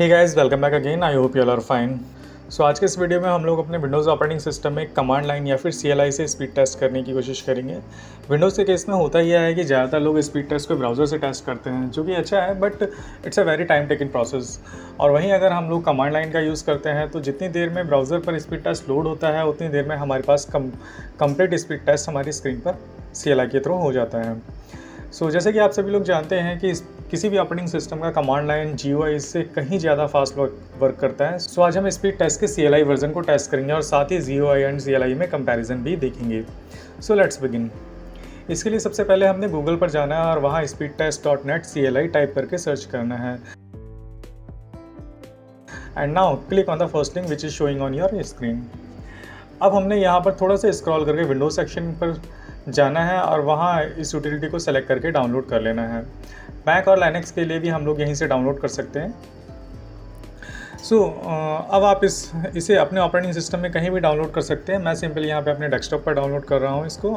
Hey guys, welcome back again. I hope you all are fine. So आज के इस video में हम लोग अपने विंडोज़ ऑपरेटिंग सिस्टम में कमांड लाइन या फिर CLI से स्पीड टेस्ट करने की कोशिश करेंगे। विंडोज़ के केस में होता यह है कि ज़्यादातर लोग स्पीड टेस्ट को ब्राउज़र से टेस्ट करते हैं, जो कि अच्छा है, but it's a very time taking process. और वहीं अगर हम लोग कमांड लाइन का यूज़ करते हैं तो जितनी देर में ब्राउज़र पर स्पीड टेस्ट लोड होता है उतनी देर में हमारे पास कंप्लीट स्पीड टेस्ट हमारी स्क्रीन पर CLI के थ्रू हो जाता है। जैसे कि आप सभी लोग जानते हैं कि किसी भी ऑपरेटिंग सिस्टम का कमांड लाइन GUI से कहीं ज़्यादा फास्ट वर्क करता है। आज हम स्पीड टेस्ट के CLI वर्जन को टेस्ट करेंगे और साथ ही GUI एंड CLI में कंपैरिजन भी देखेंगे। Let's begin. इसके लिए सबसे पहले हमने गूगल पर जाना है और वहाँ speedtest.net CLI टाइप करके सर्च करना है। And now click on the first link which is showing on your screen. अब हमने यहाँ पर थोड़ा सा स्क्रॉल करके विंडोज सेक्शन पर जाना है और वहाँ इस यूटिलिटी को सेलेक्ट करके डाउनलोड कर लेना है। मैक और लाइनक्स के लिए भी हम लोग यहीं से डाउनलोड कर सकते हैं। अब आप इसे अपने ऑपरेटिंग सिस्टम में कहीं भी डाउनलोड कर सकते हैं। मैं सिंपली यहाँ पे अपने डेस्कटॉप पर डाउनलोड कर रहा हूँ इसको।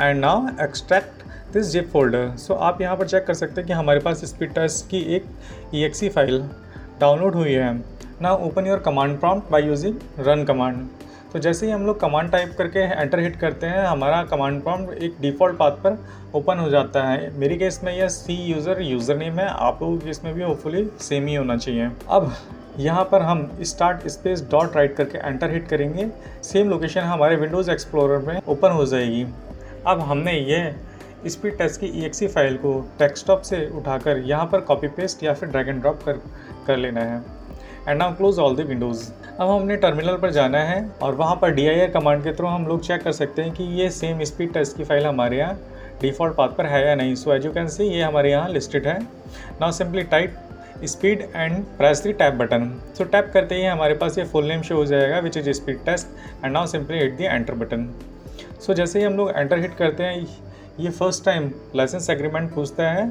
And now extract this zip folder. आप यहाँ पर चेक कर सकते हैं कि हमारे पास स्पीड टेस्ट की एक exe फाइल डाउनलोड हुई है। Now open your command prompt by using run command. जैसे ही हम लोग कमांड टाइप करके एंटर हिट करते हैं, हमारा कमांड प्रॉम्प्ट एक डिफ़ॉल्ट पाथ पर ओपन हो जाता है। मेरी केस में यह सी यूज़र नेम है, आप लोगों के केस में भी होपफुली सेम ही होना चाहिए। अब यहाँ पर हम स्टार्ट स्पेस डॉट राइट करके एंटर हिट करेंगे। सेम लोकेशन हमारे विंडोज़ एक्सप्लोरर में ओपन हो जाएगी। अब हमने ये स्पीड टेस्ट की exe फाइल को डेस्कटॉप से उठाकर यहाँ पर कॉपी पेस्ट या फिर ड्रैग एंड ड्रॉप कर लेना है। And now close all the Windows. अब हमने टर्मिनल पर जाना है और वहाँ पर dir कमांड के थ्रू हम लोग चेक कर सकते हैं कि ये सेम स्पीड टेस्ट की फाइल हमारे यहाँ डिफ़ॉल्ट पाथ पर है या नहीं। एज यू कैन सी ये हमारे यहाँ लिस्टेड है। Now simply type speed and press the tap button. Tap करते ही हमारे पास ये फुल नेम शो हो जाएगा which is speed test. And now simply hit the enter button. जैसे ही हम लोग एंटर हिट करते हैं, ये फर्स्ट टाइम लाइसेंस एग्रीमेंट पूछता है।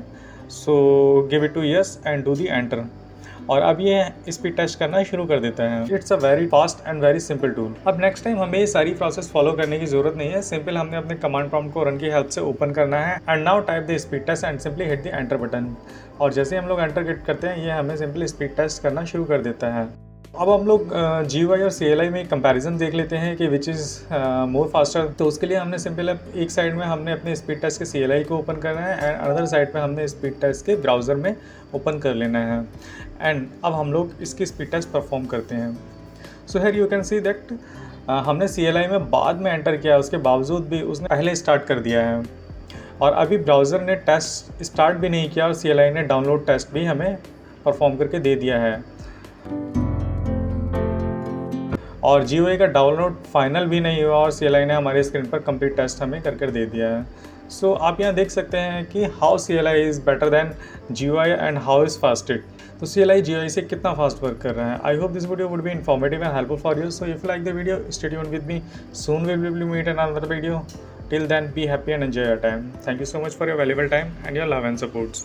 Give it to yes and do the enter. और अब ये स्पीड टेस्ट करना शुरू कर देता है। It's a very fast and very simple tool. अब नेक्स्ट टाइम हमें ये सारी प्रोसेस फॉलो करने की जरूरत नहीं है। सिंपल हमने अपने कमांड प्रॉम्प्ट को रन की हेल्प से ओपन करना है। And now type the speed test and simply hit the enter button. और जैसे हम लोग एंटर हिट करते हैं, ये हमें सिंपली स्पीड टेस्ट करना शुरू कर देता है। अब हम लोग GUI और CLI में कंपैरिजन देख लेते हैं कि विच इज़ मोर फास्टर। तो उसके लिए हमने सिंपल एक साइड में हमने अपने स्पीड टेस्ट के CLI को ओपन करना है एंड अनदर साइड पे हमने स्पीड टेस्ट के ब्राउज़र में ओपन कर लेना है। एंड अब हम लोग इसकी स्पीड टेस्ट परफॉर्म करते हैं। Here you can see that हमने CLI में बाद में एंटर किया, उसके बावजूद भी उसने पहले स्टार्ट कर दिया है। और अभी ब्राउज़र ने टेस्ट स्टार्ट भी नहीं किया और CLI ने डाउनलोड टेस्ट भी हमें परफॉर्म करके दे दिया है। और GUI का डाउनलोड फाइनल भी नहीं हुआ और CLI ने हमारे स्क्रीन पर कंप्लीट टेस्ट हमें कर दे दिया है। आप यहाँ देख सकते हैं कि how CLI is better than GUI and how is fasted. CLI GUI से कितना फास्ट वर्क कर रहा है। I hope this video would be informative and helpful for you. If you like the video, stay tuned with me. Soon we will meet in another video. Till then, be happy and enjoy your time. Thank you so much for your valuable time and your love and support.